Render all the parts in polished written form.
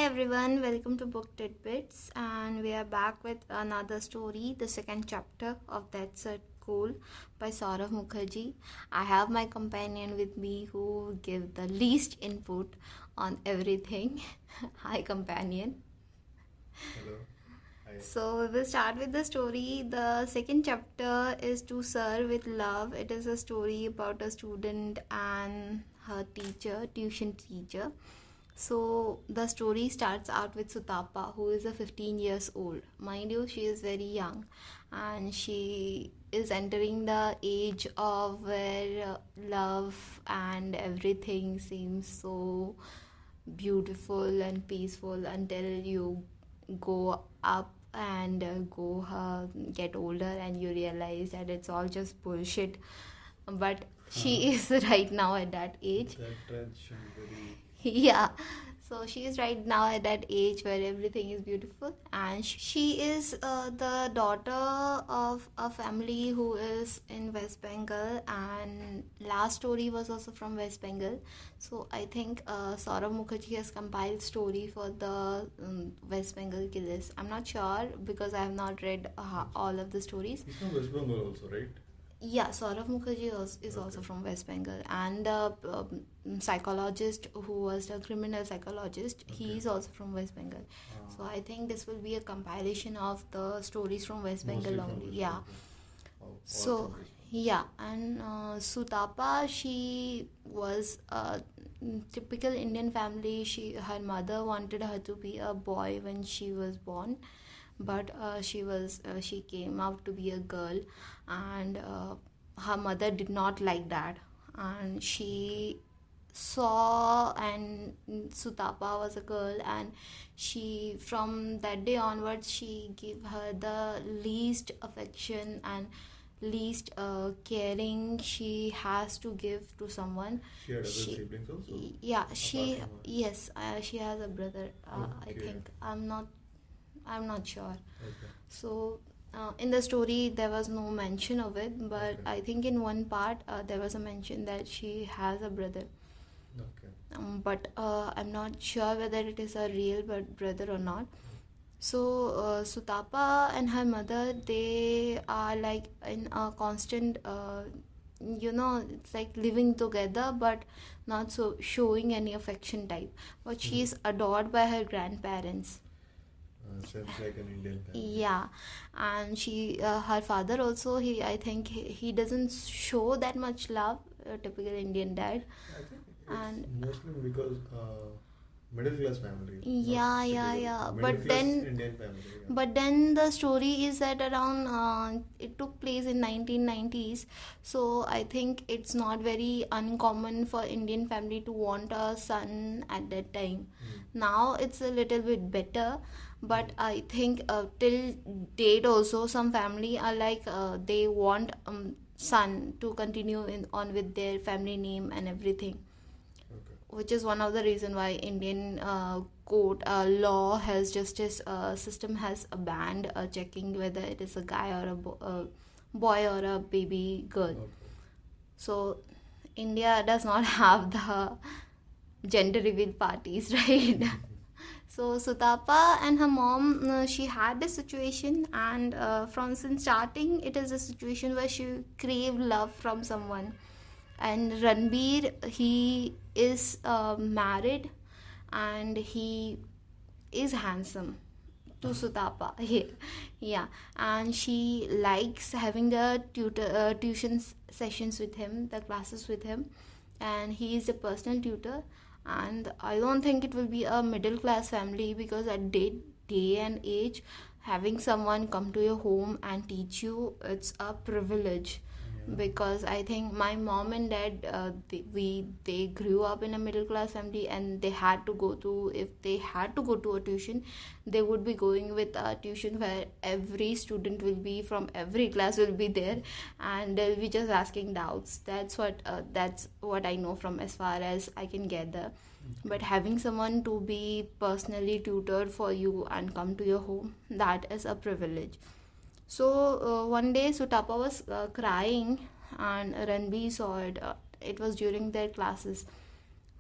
everyone, welcome to Book Tidbits, and we are back with another story, the second chapter of That's a Cool by Sourabh Mukherjee. I have my companion with me who give the least input on everything. Hi, companion. Hello. Hi. So we will start with the story. The second chapter is To Serve with Love. It is a story about a student and her teacher, tuition teacher. So the story starts out with Sutapa, who is a 15 years old. Mind you, she is very young and she is entering the age of where love and everything seems so beautiful and peaceful until you go up and get older and you realize that it's all just bullshit. But she is right now at that age. That transition very. Yeah, so she is right now at that age where everything is beautiful, and she is the daughter of a family who is in West Bengal, and last story was also from West Bengal. So I think Sourabh Mukherjee has compiled story for the West Bengal killers. I'm not sure because I have not read all of the stories. He's from West Bengal also, right? Yeah, Sourabh Mukherjee is also from West Bengal, and the psychologist who was the criminal psychologist, he is also from West Bengal. So I think this will be a compilation of the stories from West Mostly Bengal from only. West Yeah. Bengal. All So from West yeah, and Sutapa, she was a typical Indian family. Her mother wanted her to be a boy when she was born, but she came out to be a girl, and her mother did not like that, and she saw, and Sutapa was a girl, and she, from that day onwards, she gave her the least affection and least caring she has to give to someone. She had other siblings also? Yeah, Apart from her? yes, she has a brother. I Okay. think I'm not sure. Okay. So in the story there was no mention of it, but Okay. I think in one part there was a mention that she has a brother. Okay. But I'm not sure whether it is a real brother or not. So Sutapa and her mother, they are like in a constant it's like living together but not so showing any affection type, but she is adored by her grandparents. Sounds like an Indian family. Yeah, and her father also, I think he doesn't show that much love, a typical Indian dad. I think it's And mostly because middle class family. Yeah, Middle but class then Indian family. Yeah. but then the story is that around it took place in 1990s, so I think it's not very uncommon for Indian family to want a son at that time. Now it's a little bit better, but I think till date also some family are like they want son to continue on with their family name and everything, Okay. which is one of the reason why Indian court law has justice system has banned checking whether it is a guy or a boy or a baby girl. Okay. So India does not have the gender reveal parties, right? So Sutapa and her mom, she had this situation, and from since starting, it is a situation where she craved love from someone. And Ranbir, he is married, and he is handsome to Sutapa. Yeah, and she likes having the tuition sessions with him, the classes with him, and he is a personal tutor. And I don't think it will be a middle class family, because at day and age, having someone come to your home and teach you, it's a privilege. Yeah. Because I think my mom and dad, they grew up in a middle class family, and if they had to go to a tuition, they would be going with a tuition where every student will be from every class will be there, and they'll be just asking doubts. That's what I know from as far as I can gather. But having someone to be personally tutored for you and come to your home, that is a privilege. So one day Sutapa was crying, and Ranbir saw it. It was during their classes.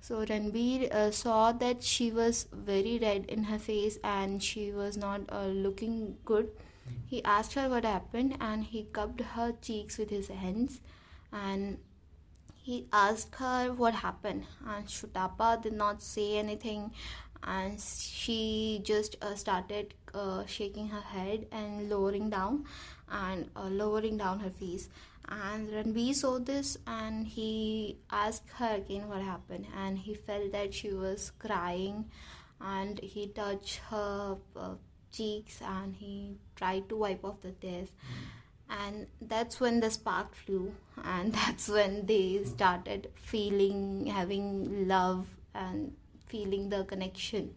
So Ranbir saw that she was very red in her face and she was not looking good. He asked her what happened and he cupped her cheeks with his hands and he asked her what happened. And Shutapa did not say anything and she just started shaking her head and lowering down her face. And Ranbir saw this and he asked her again what happened and he felt that she was crying and he touched her cheeks and he tried to wipe off the tears. And that's when the spark flew and that's when they started having love and feeling the connection.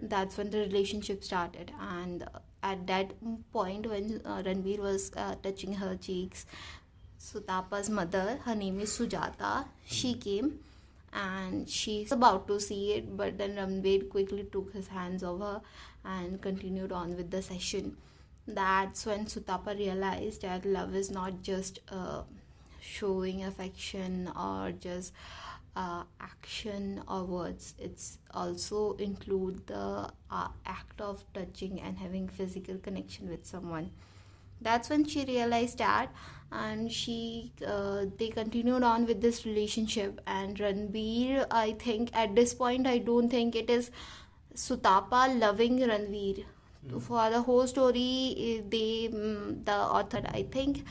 That's when the relationship started. And at that point when Ranbir was touching her cheeks, Sutapa's mother, her name is Sujata, she came and she's about to see it, but then Ranbir quickly took his hands off her and continued on with the session. That's when Sutapa realized that love is not just showing affection or just action or words. It's also include the act of touching and having physical connection with someone. That's when she realized that, and they continued on with this relationship. And Ranbir, I think at this point, I don't think it is Sutapa loving Ranbir. For the whole story, the author, I think,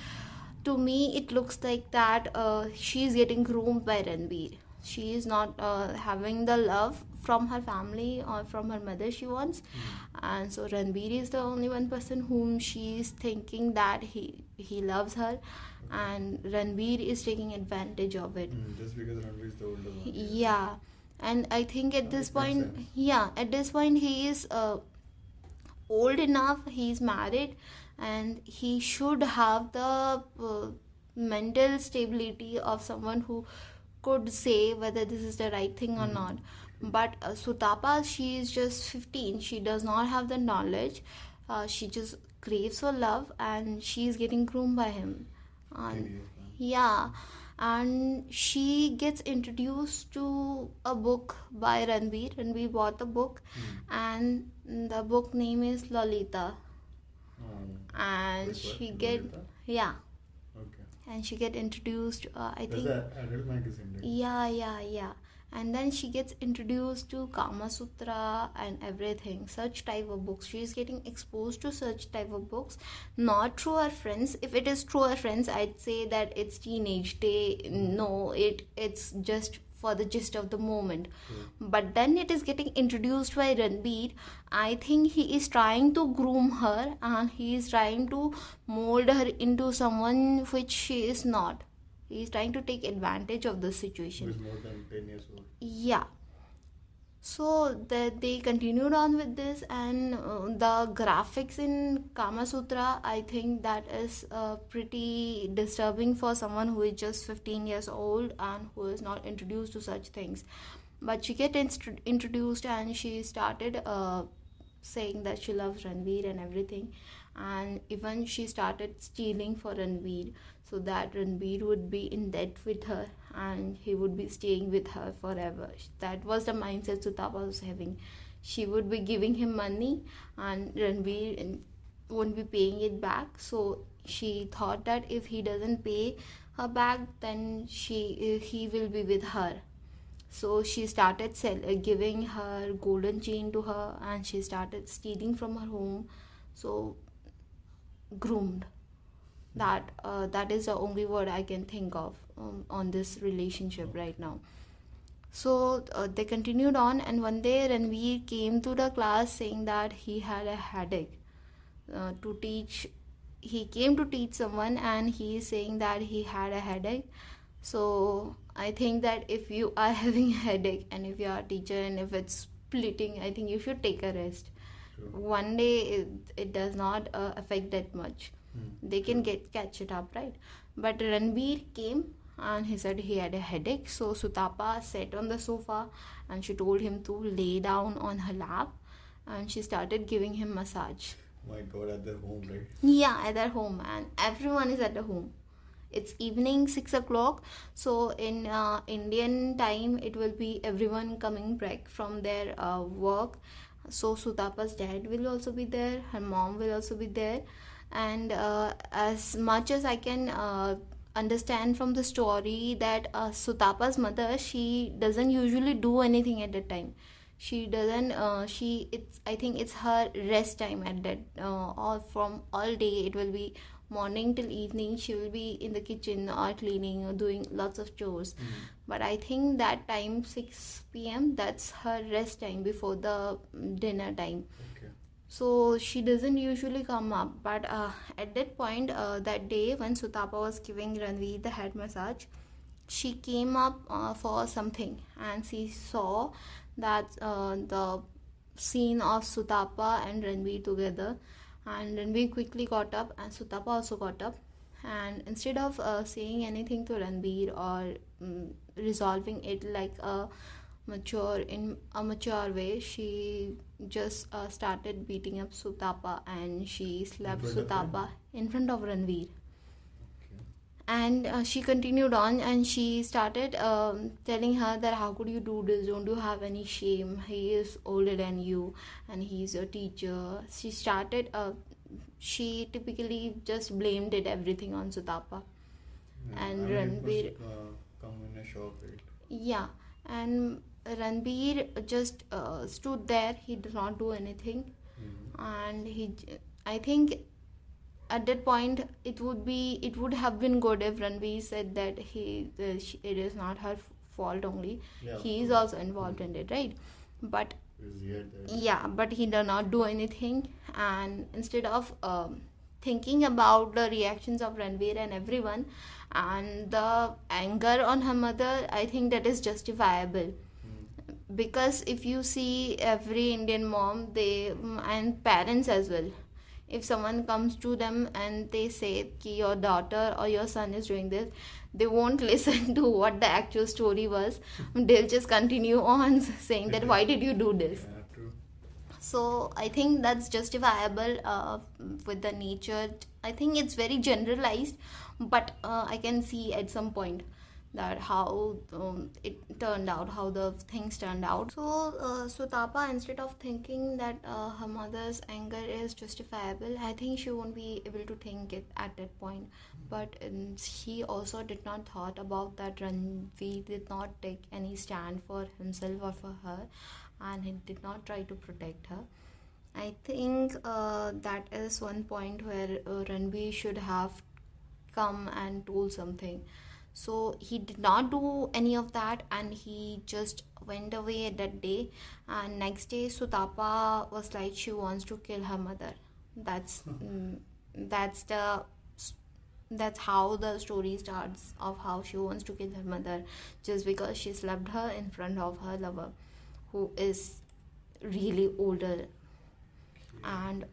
to me it looks like that she's getting groomed by Ranbir. She is not having the love from her family or from her mother she wants, and so Ranbir is the only one person whom she is thinking that he loves her, and Ranbir is taking advantage of it. Just because Ranveer is the older one. Yeah, and I think at this It makes point, sense. yeah, at this point he is old enough, he's married, and he should have the mental stability of someone who could say whether this is the right thing or not. But Sutapa, she is just 15, she does not have the knowledge, she just craves for love and she is getting groomed by him. And Teenage, man. yeah, and she gets introduced to a book by Ranbir. Ranbir bought the book, and the book name is Lolita. And Wait, she what? get Lolita? yeah, Okay. and she get introduced. I That's think the adult magazine, right? yeah. And then she gets introduced to Kama Sutra and everything, such type of books. She is getting exposed to such type of books, not through her friends. If it is through her friends, I'd say that it's teenage. It's just for the gist of the moment. But then it is getting introduced by Ranbir. I think he is trying to groom her and he is trying to mold her into someone which she is not. He is trying to take advantage of the Who situation. is more than 10 years old. Yeah. So they continued on with this, and the graphics in Kama Sutra, I think that is pretty disturbing for someone who is just 15 years old and who is not introduced to such things. But she get introduced and she started saying that she loves Ranveer and everything, and even she started stealing for Ranveer so that Ranveer would be in debt with her and he would be staying with her forever. That was the mindset Sutapa was having. She would be giving him money and Ranveer won't be paying it back. So she thought that if he doesn't pay her back, then he will be with her. So she started giving her golden chain to her, and she started stealing from her home. So groomed. That is the only word I can think of on this relationship right now. So they continued on, and one day Ranveer came to the class saying that he had a headache to teach. He came to teach someone, and he is saying that he had a headache. So I think that if you are having a headache and if you are a teacher and if it's splitting, I think you should take a rest. True. One day it does not affect that much. They can catch it up, right? But Ranveer came and he said he had a headache. So Sutapa sat on the sofa and she told him to lay down on her lap, and she started giving him massage. My God, at their home, right? Yeah, at their home, and everyone is at the home. it's evening 6 o'clock. So in Indian time, it will be everyone coming back from their work. So Sutapa's dad will also be there, her mom will also be there, and as much as I can understand from the story, that Sutapa's mother, she doesn't usually do anything at that time. She doesn't she it's I think it's her rest time at that, all from all day it will be morning till evening, she will be in the kitchen or cleaning or doing lots of chores. But I think that time 6 p.m, that's her rest time before the dinner time. Okay. So she doesn't usually come up, but at that point, that day when Sutapa was giving Ranveer the head massage, she came up for something, and she saw that the scene of Sutapa and Ranveer together, and Ranveer quickly got up and Sutapa also got up, and instead of saying anything to Ranveer or resolving it like a mature way, she just started beating up Sutapa, and she slapped Sutapa in front of Ranveer. And she continued on, and she started telling her that how could you do this, don't you have any shame, he is older than you and he's your teacher. She started she typically just blamed it everything on Sutapa. And Ranveer come in a shock, right? Yeah, and Ranbir just stood there. He did not do anything, and I think at that point it would have been good if Ranbir said that it is not her fault only. Yeah, He is also involved in it, right? But but he did not do anything, and instead of thinking about the reactions of Ranveer and everyone and the anger on her mother, I think that is justifiable. Because if you see every Indian mom, and parents as well, if someone comes to them and they say ki your daughter or your son is doing this, they won't listen to what the actual story was. They'll just continue on saying that why did you do this. Yeah, true. So I think that's justifiable with the nature. I think it's very generalized, but I can see at some point that how it turned out, how the things turned out. So Sutapa, instead of thinking that her mother's anger is justifiable, I think she won't be able to think it at that point. But she also did not thought about that Ranveer did not take any stand for himself or for her, and he did not try to protect her. I think that is one point where Ranveer should have come and told something. So he did not do any of that, and he just went away that day. And next day Sutapa was like she wants to kill her mother. That's how the story starts, of how she wants to kill her mother just because she slapped her in front of her lover, who is really older. And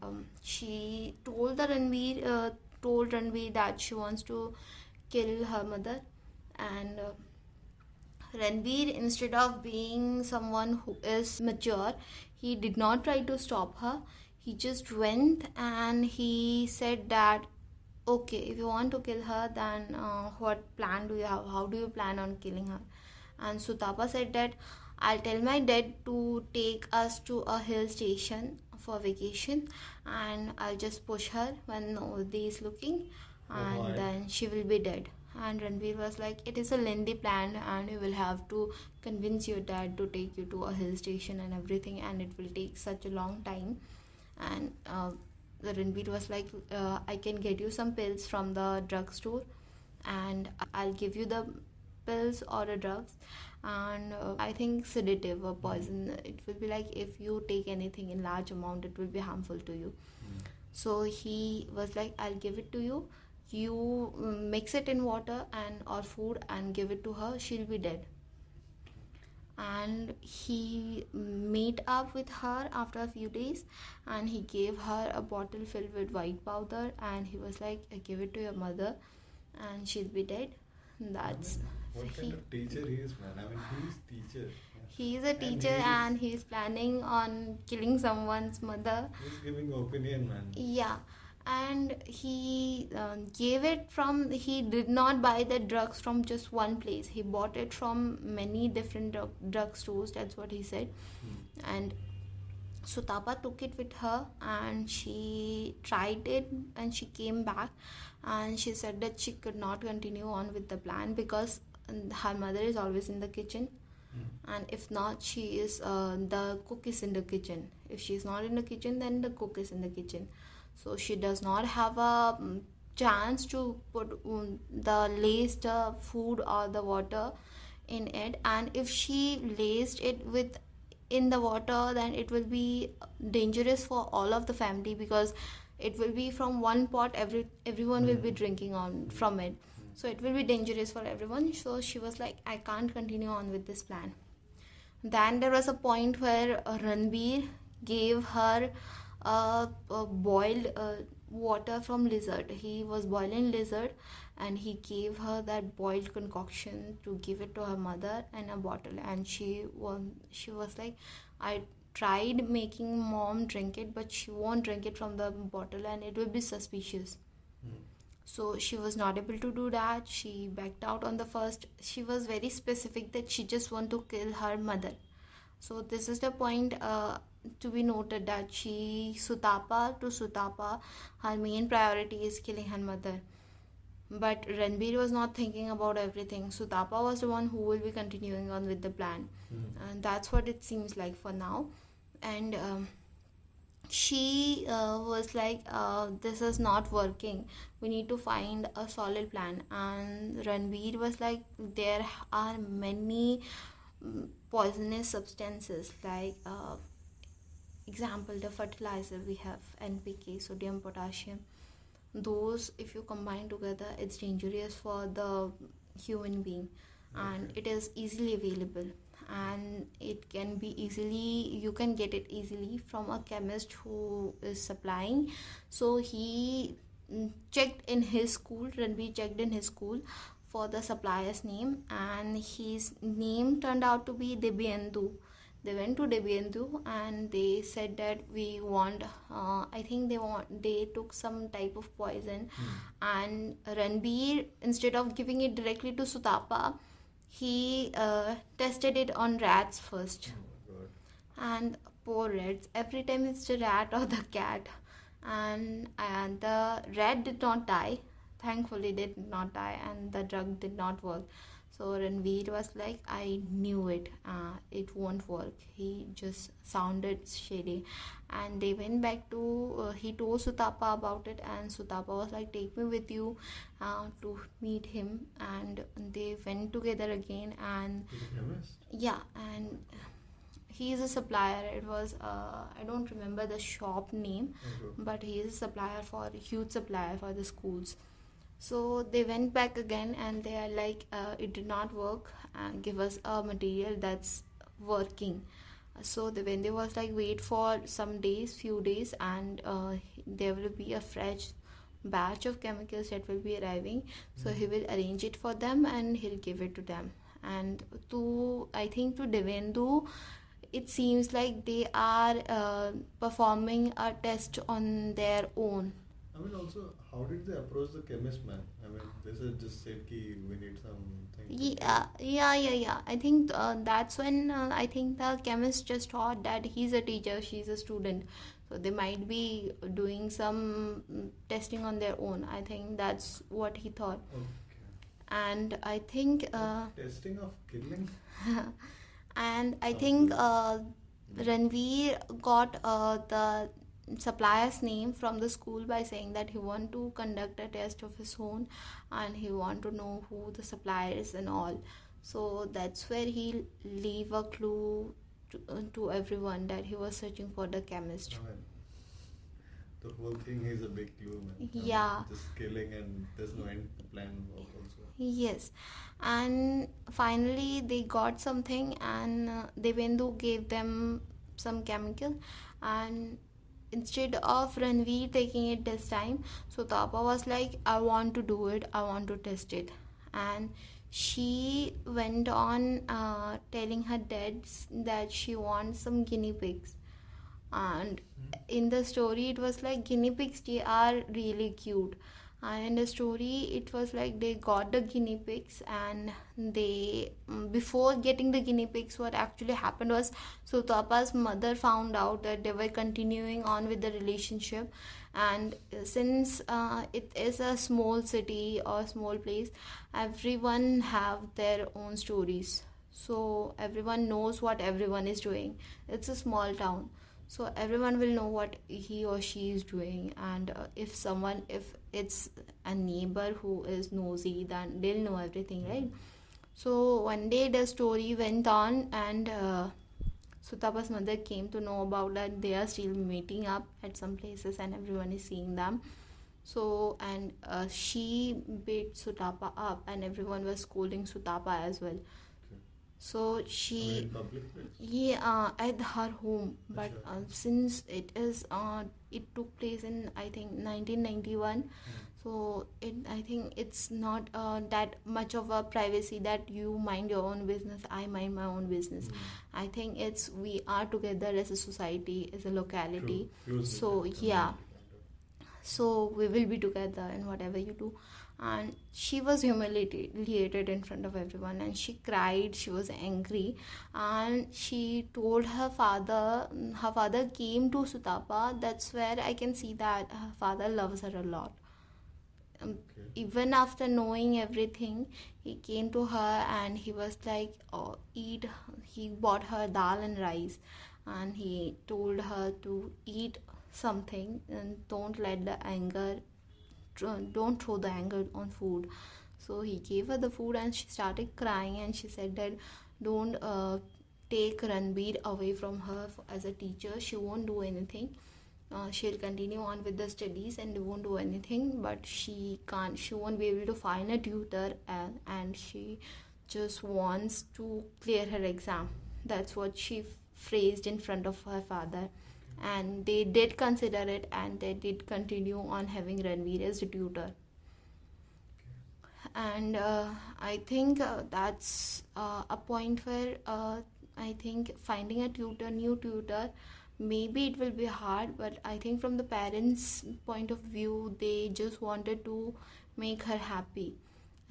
she told Ranveer that she wants to kill her mother. And Ranveer, instead of being someone who is mature, he did not try to stop her. He just went and he said that, okay, if you want to kill her, then what plan do you have? How do you plan on killing her? And Sutapa said that, I'll tell my dad to take us to a hill station for vacation, and I'll just push her when nobody is looking, and then she will be dead. And Ranveer was like, it is a lengthy plan, and you will have to convince your dad to take you to a hill station and everything, and it will take such a long time. And the Ranveer was like, I can get you some pills from the drugstore, and I'll give you the pills or the drugs, and I think sedative or poison. It will be like, if you take anything in large amount, it will be harmful to you. So he was like, I'll give it to you. You mix it in water and or food and give it to her, she'll be dead. And he met up with her after a few days, and he gave her a bottle filled with white powder, and he was like, give it to your mother and she'll be dead. That's what kind of teacher he is, man? I mean, he's teacher. He is a teacher, and he is planning on killing someone's mother. He's giving opinion, man. Yeah. and he he did not buy the drugs from just one place. He bought it from many different drug stores. That's what he said. And Sutapa took it with her and she tried it, and she came back and she said that she could not continue on with the plan because her mother is always in the kitchen, and if not, she is the cook is in the kitchen. If she is not in the kitchen, then the cook is in the kitchen. So she does not have a chance to put the laced food or the water in it, and if she laced it with in the water, then it will be dangerous for all of the family because it will be from one pot, everyone will be drinking on from it. So it will be dangerous for everyone. So she was like, I can't continue on with this plan. Then there was a point where Ranbir gave her boiled water from lizard. He was boiling lizard and he gave her that boiled concoction to give it to her mother in a bottle, and she was like, I tried making mom drink it, but she won't drink it from the bottle and it will be suspicious. So she was not able to do that. She backed out on the first. She was very specific that she just want to kill her mother. So this is the point to be noted, that Sutapa, her main priority is killing her mother. But Ranbir was not thinking about everything. Sutapa was the one who will be continuing on with the plan. And that's what it seems like for now. And she was like, this is not working. We need to find a solid plan. And Ranbir was like, there are many poisonous substances, like example, the fertilizer we have, NPK, sodium, potassium. Those, if you combine together, it's dangerous for the human being. And it is easily available, and it can be you can get it easily from a chemist who is supplying. So he checked in his school, Ranbir checked in his school for the supplier's name, and his name turned out to be Debyendu. They went to Debyendu and they said that we want, I think they took some type of poison. And Ranbir, instead of giving it directly to Sutapa, he tested it on rats first. And poor rats, every time it's the rat or the cat, and the rat did not die, thankfully did not die, and the drug did not work. So Ranveer was like, I knew it, it won't work. He just sounded shady. And they went back to, he told Sutapa about it, and Sutapa was like, take me with you to meet him. And they went together again. And yeah, and he is a supplier. It was, I don't remember the shop name, but he is a supplier a huge supplier for the schools. So they went back again and they are like, it did not work, give us a material that's working. So when they was like, wait for few days, and there will be a fresh batch of chemicals that will be arriving. So he will arrange it for them and he'll give it to them. And I think to Devendu, it seems like they are performing a test on their own. I mean, also, how did they approach the chemist, man? I mean, they just said ki we need something. Yeah. I think that's when I think the chemist just thought that he's a teacher, she's a student. So they might be doing some testing on their own. I think that's what he thought. Okay. And I think... testing of killing? And I think Ranveer got the supplier's name from the school by saying that he want to conduct a test of his own and he want to know who the supplier is and all. So that's where he leave a clue to everyone that he was searching for the chemist. I mean, the whole thing is a big clue, man. Yeah. Just killing and there's no end plan also. Yes. And finally they got something, and Devendu gave them some chemical, and instead of Ranveer taking it this time, so Tapa was like, I want to do it, I want to test it. And she went on telling her dad that she wants some guinea pigs. And in the story it was like guinea pigs, they are really cute. And in the story it was like they got the guinea pigs, and they before getting the guinea pigs, what actually happened was Sutapa's mother found out that they were continuing on with the relationship. And since it is a small city or small place, everyone have their own stories, so everyone knows what everyone is doing. It's a small town, so everyone will know what he or she is doing. And if it's a neighbor who is nosy, then they'll know everything, right? So one day the story went on, and Sutapa's mother came to know about that they are still meeting up at some places and everyone is seeing them. So, and she beat Sutapa up, and everyone was scolding Sutapa as well. Okay. So I mean, she, in public place? yeah, at her home. But Acha. since it took place in, I think, 1991. So I think it's not that much of a privacy that you mind your own business, I mind my own business. I think it's we are together as a society, as a locality. True. Close So knit yeah, community kind so we will be together in whatever you do. And she was humiliated in front of everyone, and she cried, she was angry, and she told her father. Her father came to Sutapa. That's where I can see that her father loves her a lot. Okay. Even after knowing everything, he came to her and he was like, oh, eat. He bought her dal and rice, and he told her to eat something and don't let the anger, don't throw the anger on food. So he gave her the food, and she started crying, and she said that don't take Ranbir away from her as a teacher. She won't do anything. She'll continue on with the studies and won't do anything, but she won't be able to find a tutor, and she just wants to clear her exam. That's what she phrased in front of her father. And they did consider it, and they did continue on having Ranveer as a tutor. And I think that's a point where I think finding a new tutor, maybe it will be hard, but I think from the parents' point of view, they just wanted to make her happy.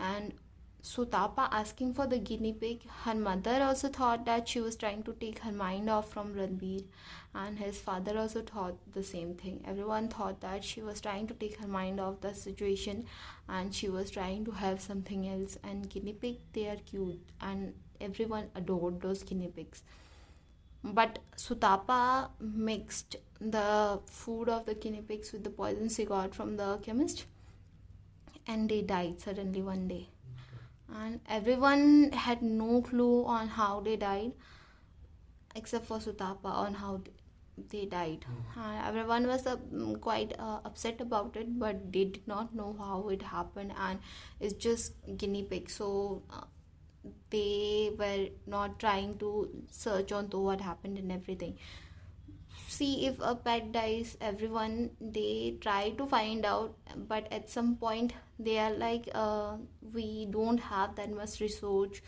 And Sutapa asking for the guinea pig, her mother also thought that she was trying to take her mind off from Ranbir, and his father also thought the same thing. Everyone thought that she was trying to take her mind off the situation, and she was trying to have something else. And guinea pig, they are cute, and everyone adored those guinea pigs. But Sutapa mixed the food of the guinea pigs with the poison she got from the chemist, and they died suddenly one day. And everyone had no clue on how they died, except for Sutapa on how they died. Everyone was quite upset about it, but they did not know how it happened, and it's just guinea pig. So they were not trying to search on to what happened and everything. See, if a pet dies, everyone, they try to find out, but at some point they are like, we don't have that much research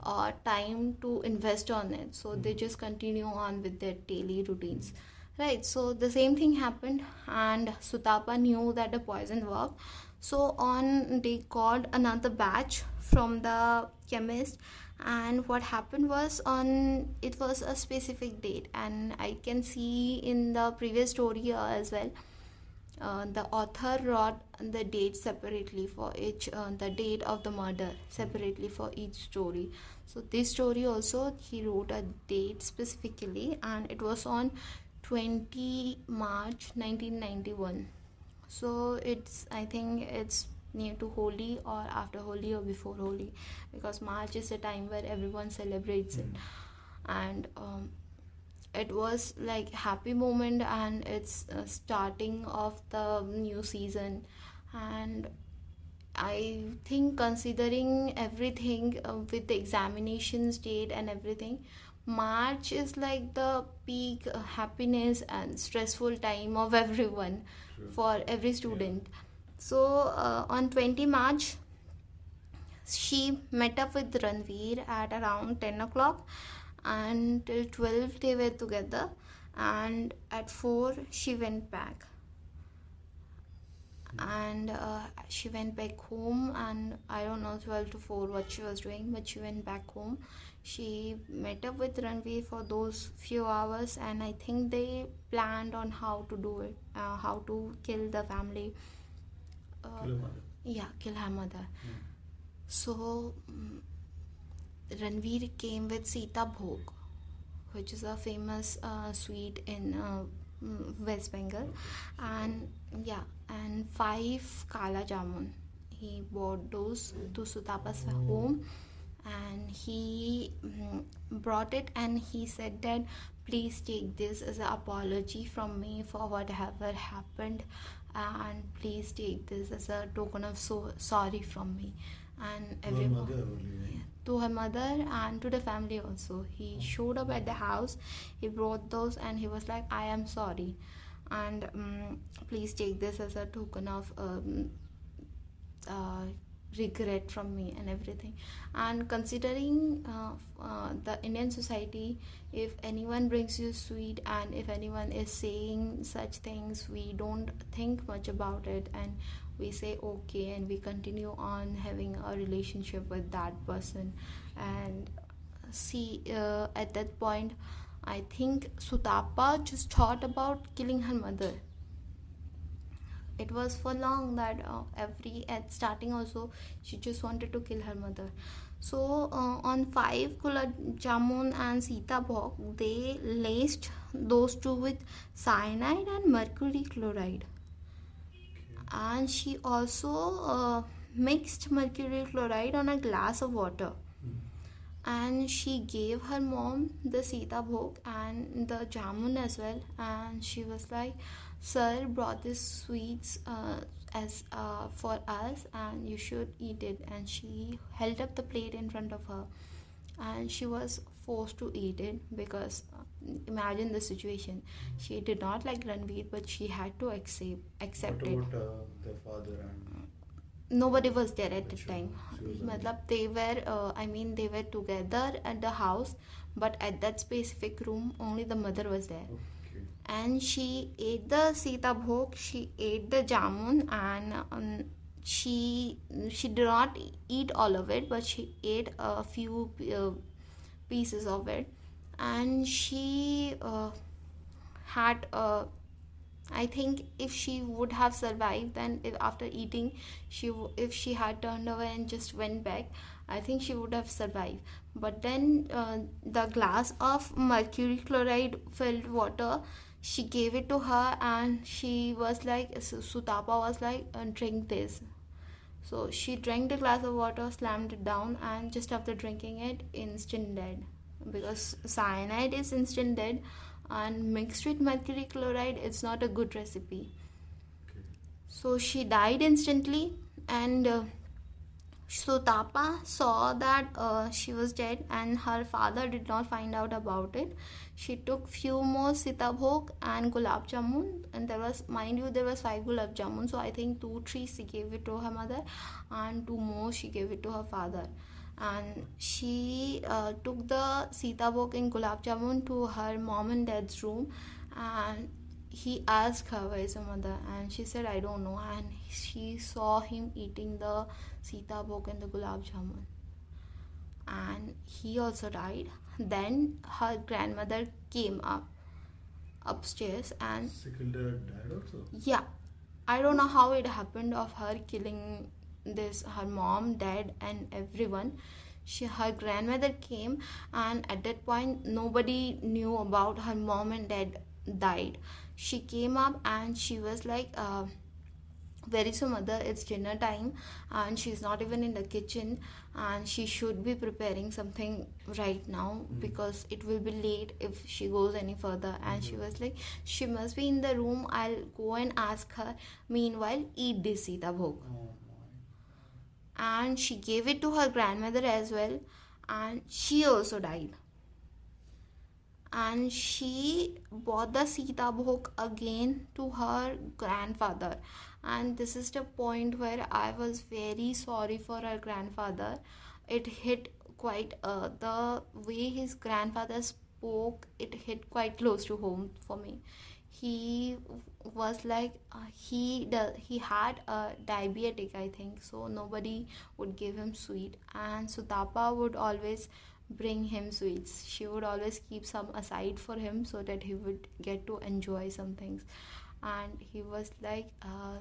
or time to invest on it, so they just continue on with their daily routines, right? So the same thing happened, and Sutapa knew that the poison worked. So on, they called another batch from the chemist, and what happened was, on it was a specific date, and I can see in the previous story as well, the author wrote the date separately for each, the date of the murder separately for each story. So this story also, he wrote a date specifically, and it was on 20 March 1991. So it's, I think it's near to Holi, or after Holi, or before Holi, because March is a time where everyone celebrates it. And it was like happy moment, and it's starting of the new season. And I think, considering everything with the examinations date and everything, March is like the peak happiness and stressful time of everyone. True. For every student. So on 20 March, she met up with Ranveer at around 10 o'clock, and till 12 they were together. and at 4 she went back, and she went back home, and I don't know 12 to 4 what she was doing, but she went back home. She met up with Ranveer for those few hours, and I think they planned on how to do it, how to kill the family, Kill her mother. yeah, kill her mother. Hmm. So Ranveer came with Sita Bhog, which is a famous sweet in West Bengal, and yeah, and 5 kala jamun. He bought those to Sutapa's home, and he brought it, and he said that please take this as an apology from me for whatever happened, and please take this as a token of sorry from me. And To her everyone, mother only. to her mother and to the family also. He showed up at the house, he brought those, and he was like, I am sorry, and please take this as a token of uh, regret from me and everything. And considering the Indian society, if anyone brings you sweet and if anyone is saying such things, we don't think much about it, and we say okay, and we continue on having a relationship with that person. And see, at that point I think Sutapa just thought about killing her mother. It was for long that at starting also she just wanted to kill her mother. So on 5 gulab jamun and Sita Bhog, they laced those two with cyanide and mercury chloride, and she also mixed mercury chloride on a glass of water, and she gave her mom the Sita Bhog and the jamun as well, and she was like, sir brought this sweets as for us, and you should eat it. And she held up the plate in front of her, and she was forced to eat it because imagine the situation, she did not like Ranveer, but she had to accept What it. about the father and Nobody was there at the She- time. she was alone. Matlab, they were together at the house, but at that specific room only the mother was there. Okay. And she ate the Sita Bhog, she ate the jamun, and she did not eat all of it, but she ate a few pieces of it, and she had I think if she would have survived, then after eating, if she had turned away and just went back, I think she would have survived. But then the glass of mercury chloride filled water, she gave it to her, and she was like, Sutapa was like, drink this. So she drank the glass of water, slammed it down, and just after drinking it, instant dead. Because cyanide is instant dead, and mixed with mercury chloride, it's not a good recipe. Okay. So she died instantly, and Sutapa saw that she was dead, and her father did not find out about it. She took few more Sita Bhog and gulab jamun, and there was, mind you, there was 5 gulab jamun. So I think 2-3 she gave it to her mother, and 2 more she gave it to her father. And she took the Sita Bhog and gulab jamun to her mom and dad's room, and he asked her where is her mother, and she said I don't know. And she saw him eating the Sita Bhog and the gulab jamun, and he also died. Then her grandmother came upstairs, and Sickle died also. yeah, I don't know how it happened of her killing this, her mom, dad, and everyone. Her grandmother came, and at that point nobody knew about her mom and dad died. She came up, and she was like, where is your mother? It's dinner time, and she's not even in the kitchen, and she should be preparing something right now because it will be late if she goes any further. And she was like, she must be in the room, I'll go and ask her. Meanwhile, eat this Sita Bhog. Oh And she gave it to her grandmother as well, and she also died. And she bought the Sita Bhog again to her grandfather. And this is the point where I was very sorry for her grandfather. It hit quite the way his grandfather spoke, it hit quite close to home for me. He was like, he had a diabetic, I think, so nobody would give him sweet, and Sutapa would always bring him sweets. She would always keep some aside for him so that he would get to enjoy some things. And he was like,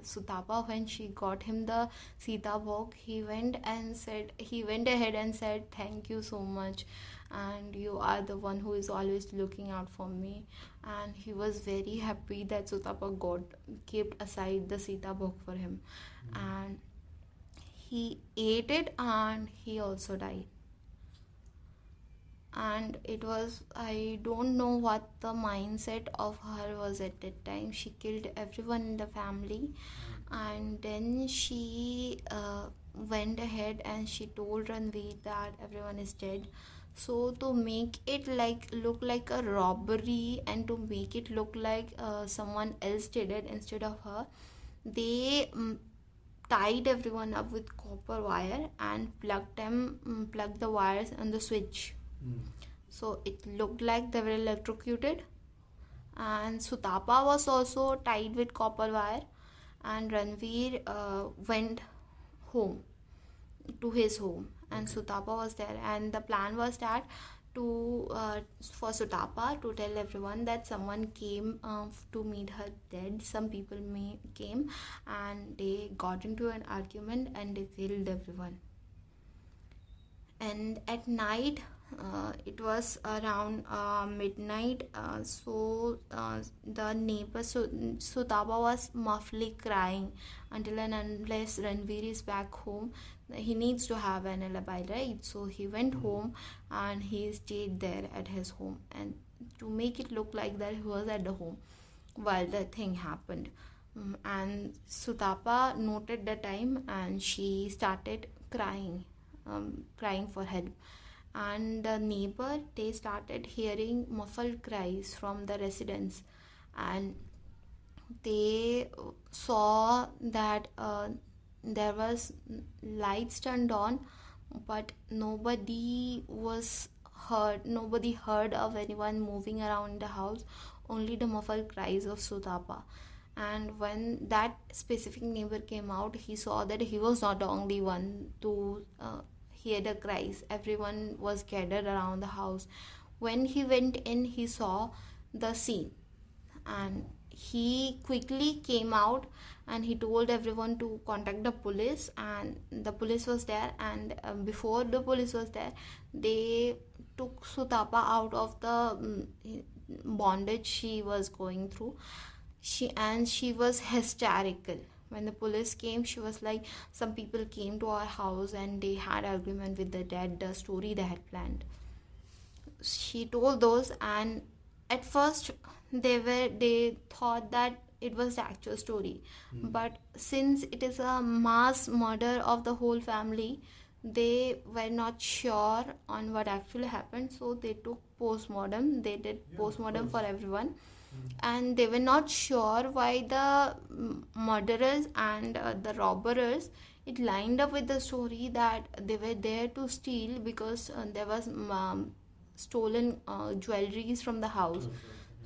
Sutapa, when she got him the Sita Bhog, he went ahead and said, thank you so much, and you are the one who is always looking out for me. And he was very happy that Sutapa kept aside the Sita Bhog for him. And he ate it, and he also died. And it was, I don't know what the mindset of her was at that time. She killed everyone in the family, and then she went ahead and she told Ranveer that everyone is dead. So to make it like look like a robbery, and to make it look like someone else did it instead of her, they tied everyone up with copper wire and plugged the wires on the switch. So it looked like they were electrocuted. And Sutapa was also tied with copper wire, and Ranveer went home to his home, and Sutapa was there. And the plan was that for Sutapa to tell everyone that someone came to meet her dead. Some people came, and they got into an argument and they killed everyone. And at night, it was around midnight, the neighbor Sutapa was muffly crying until and unless Ranveer is back home. He needs to have an alibi, right? So he went home and he stayed there at his home, and to make it look like that he was at the home while the thing happened. And Sutapa noted the time, and she started crying for help. And the neighbor, they started hearing muffled cries from the residents, and they saw that there was lights turned on, but nobody heard of anyone moving around the house, only the muffled cries of Sutapa. And when that specific neighbor came out, he saw that he was not the only one to hear the cries. Everyone was gathered around the house. When he went in, he saw the scene, and he quickly came out and he told everyone to contact the police. And the police was there, and before the police was there, they took Sutapa out of the bondage she was going through. She was hysterical. When the police came, she was like, some people came to our house and they had agreement with the dead, the story they had planned. She told those, and at first they thought that it was the actual story. But since it is a mass murder of the whole family, they were not sure on what actually happened. So they took postmortem. They did postmortem for everyone. And they were not sure why the murderers and the robbers, it lined up with the story that they were there to steal, because there was stolen jewelries from the house.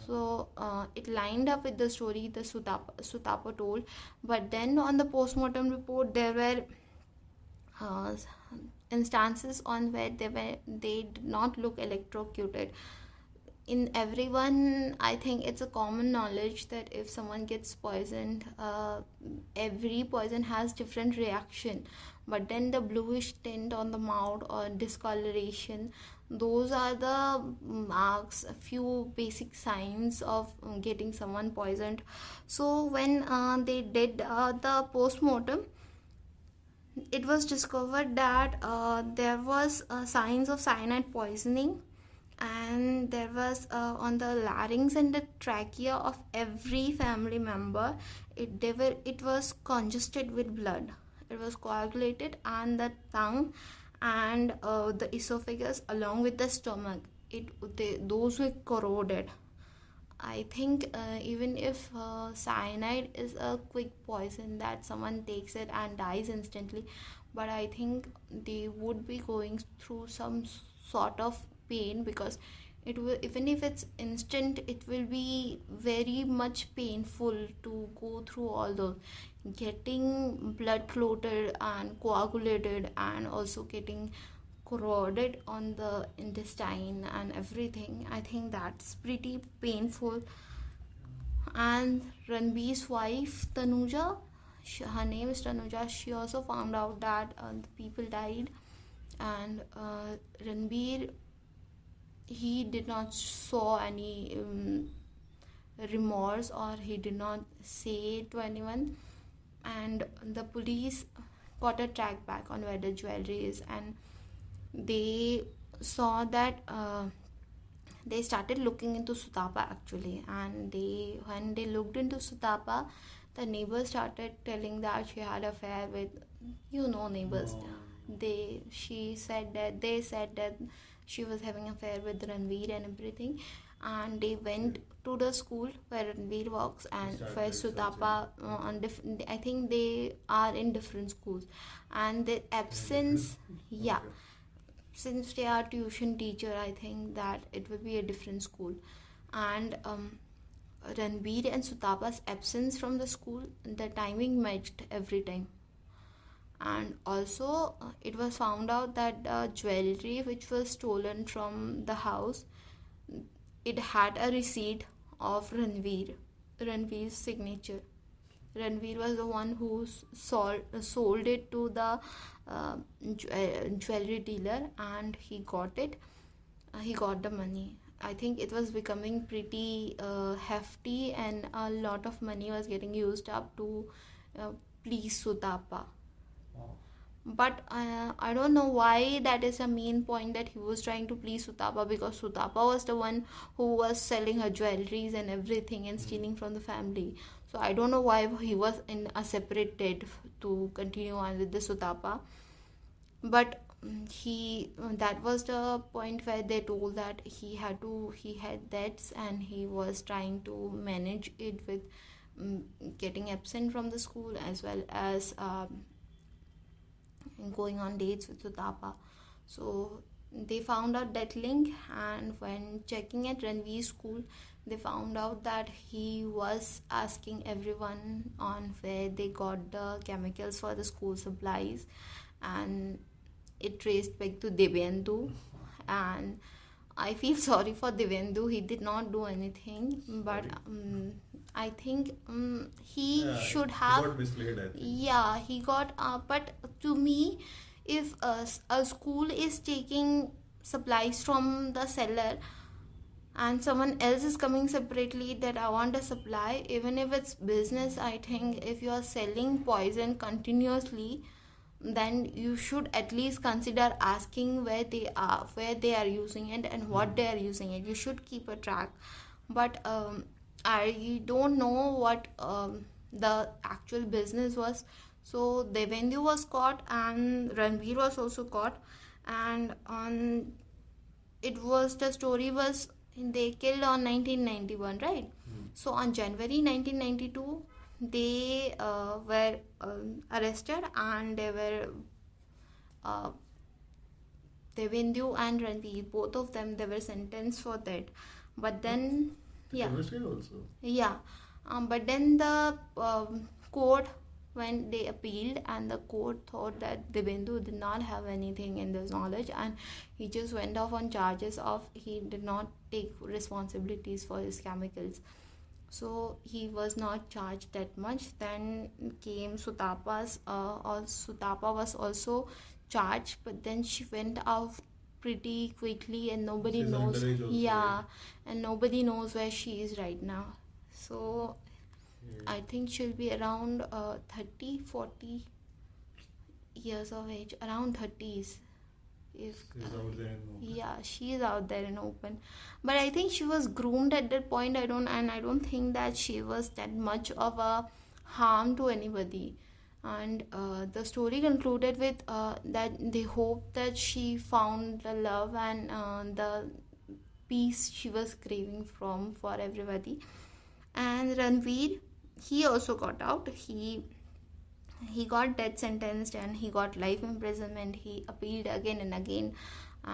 So it lined up with the story the Sutapa told. But then on the postmortem report, there were instances on where they did not look electrocuted. In everyone, I think it's a common knowledge that if someone gets poisoned, every poison has different reaction. But then the bluish tint on the mouth or discoloration, those are the marks, a few basic signs of getting someone poisoned. So when they did the postmortem, it was discovered that there was signs of cyanide poisoning, and there was on the larynx and the trachea of every family member, it was congested with blood. It was coagulated, and the tongue and the esophagus along with the stomach, those were corroded. I think even if cyanide is a quick poison that someone takes it and dies instantly, but I think they would be going through some sort of pain, because it will, even if it's instant, it will be very much painful to go through all those, getting blood clotted and coagulated, and also getting corroded on the intestine and everything. I think that's pretty painful. And Ranbir's wife Tanuja, her name is Tanuja, she also found out that the people died, and Ranbir, he did not saw any remorse, or he did not say to anyone. And the police got a track back on where the jewelry is, and they saw that they started looking into Sutapa actually. And when they looked into Sutapa, the neighbors started telling that she had affair with, neighbors. They said that she was having affair with Ranveer and everything. And they went to the school where Ranveer works, and where Sutapa I think they are in different schools, and the absence, yeah, Okay. since they are tuition teacher, I think that it will be a different school. And Ranbir and Sutapa's absence from the school, the timing matched every time. And also it was found out that the jewelry which was stolen from the house, it had a receipt of Ranveer's signature. Ranveer was the one who sold it to the jewelry dealer, and he got it. He got the money. I think it was becoming pretty hefty, and a lot of money was getting used up to please Sutapa. Wow. But I don't know why that is a main point, that he was trying to please Sutapa, because Sutapa was the one who was selling her jewelries and everything and stealing from the family. So I don't know why he was in a separate debt to continue on with the Sutapa. But that was the point where they told that he had debts, and he was trying to manage it with getting absent from the school, as well as going on dates with Sutapa. So they found out that link, and when checking at Ranveer's school, they found out that he was asking everyone on where they got the chemicals for the school supplies, and it traced back to Devendu. And I feel sorry for Devendu, he did not do anything, but I think he should have. He got misled, I think. Yeah, he got. But to me, if a school is taking supplies from the seller, and someone else is coming separately that I want a supply, even if it's business, I think if you are selling poison continuously, then you should at least consider asking where they are using it and what they are using it. You should keep a track. But I don't know what the actual business was. So Devendu was caught, and Ranveer was also caught, and the story was they killed on 1991, right? So on January 1992, they were arrested, and they were Devendu and Ranveer, both of them, they were sentenced for that. But then, yeah, Chemistry also. yeah, but then the court, when they appealed, and the court thought that Devendu did not have anything in this knowledge, and he just went off on charges of he did not take responsibilities for his chemicals. So he was not charged that much. Then came Sutapa's, Sutapa was also charged, but then she went out pretty quickly, and nobody She's knows. underage also, Yeah, right? and nobody knows where she is right now. So Yeah. I think she'll be around 30-40 years of age, around 30s. If She's out there in open. yeah, she is out there in open. But I think she was groomed at that point. I don't think that she was that much of a harm to anybody. And the story concluded with that they hoped that she found the love and the peace she was craving for everybody. And Ranveer, he also got out. He got death sentenced, and he got life imprisonment. He appealed again and again,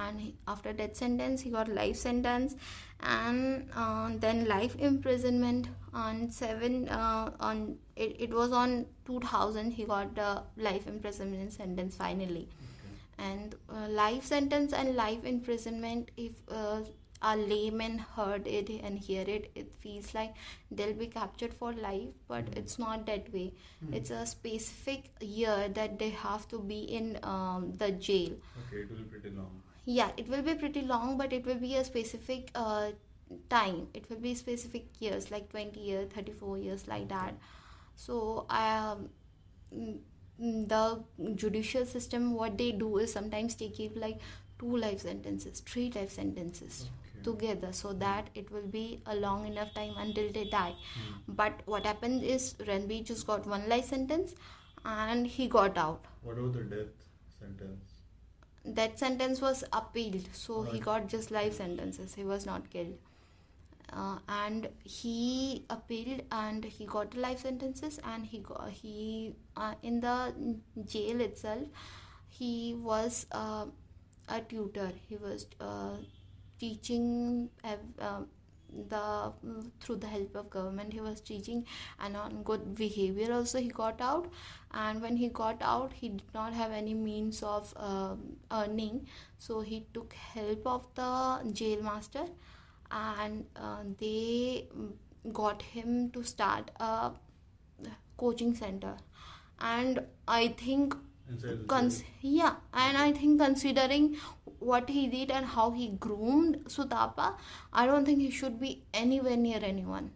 and after death sentence he got life sentence, and then life imprisonment on it was on 2000 he got the life imprisonment sentence finally. Okay. And life sentence and life imprisonment, if a layman heard it and hear it, it feels like they'll be captured for life, but it's not that way. It's a specific year that they have to be in the jail. Okay, it will be pretty long. Yeah, it will be pretty long, but it will be a specific time. It will be specific years, like 20 years, 34 years, like that. So the judicial system, what they do is sometimes they give like 2 life sentences, 3 life sentences together, so that it will be a long enough time until they die. But what happened is Ranbir just got 1 life sentence and he got out. What about the death sentence? That sentence was appealed, so he Right. got just life sentences. He was not killed. And he appealed and he got the life sentences, and he in the jail itself he was a tutor. He was teaching the through the help of government he was teaching, and on good behavior also he got out. And when he got out, he did not have any means of earning, so he took help of the jail master, and they got him to start a coaching center. And I think Inside the jail? yeah, and I think considering what he did and how he groomed Sutapa, I don't think he should be anywhere near anyone,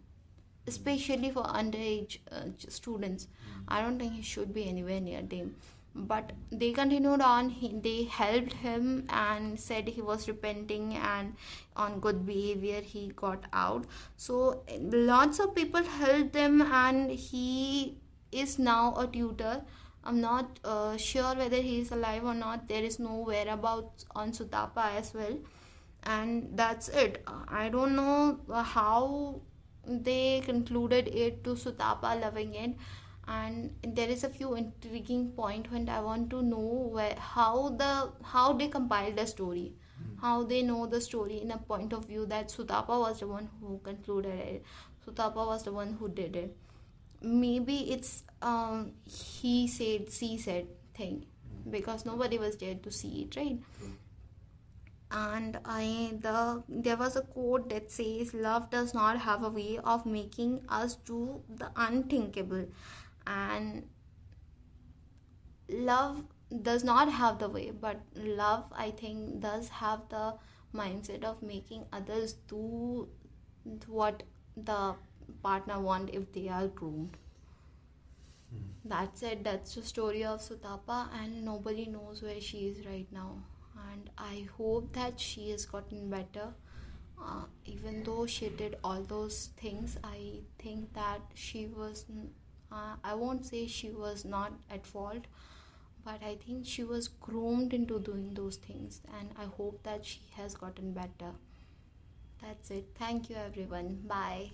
especially for underage students. I don't think he should be anywhere near them. But they continued on. They helped him and said he was repenting, and on good behavior he got out. So lots of people helped them, and he is now a tutor. I'm not sure whether he is alive or not. There is no whereabouts on Sutapa as well. And that's it. I don't know how they concluded it to Sutapa loving it. And there is a few intriguing point when I want to know how they compiled the story, how they know the story in a point of view that Sutapa was the one who concluded it, Sutapa was the one who did it. Maybe it's he said, she said thing, because nobody was there to see it, right? And there was a quote that says, love does not have a way of making us do the unthinkable. And love does not have the way, but love, I think, does have the mindset of making others do what the partner want if they are groomed. That's it. That's the story of Sutapa, and nobody knows where she is right now. And I hope that she has gotten better. Even though she did all those things, I think that she was, I won't say she was not at fault, but I think she was groomed into doing those things, and I hope that she has gotten better. That's it. Thank you, everyone. Bye.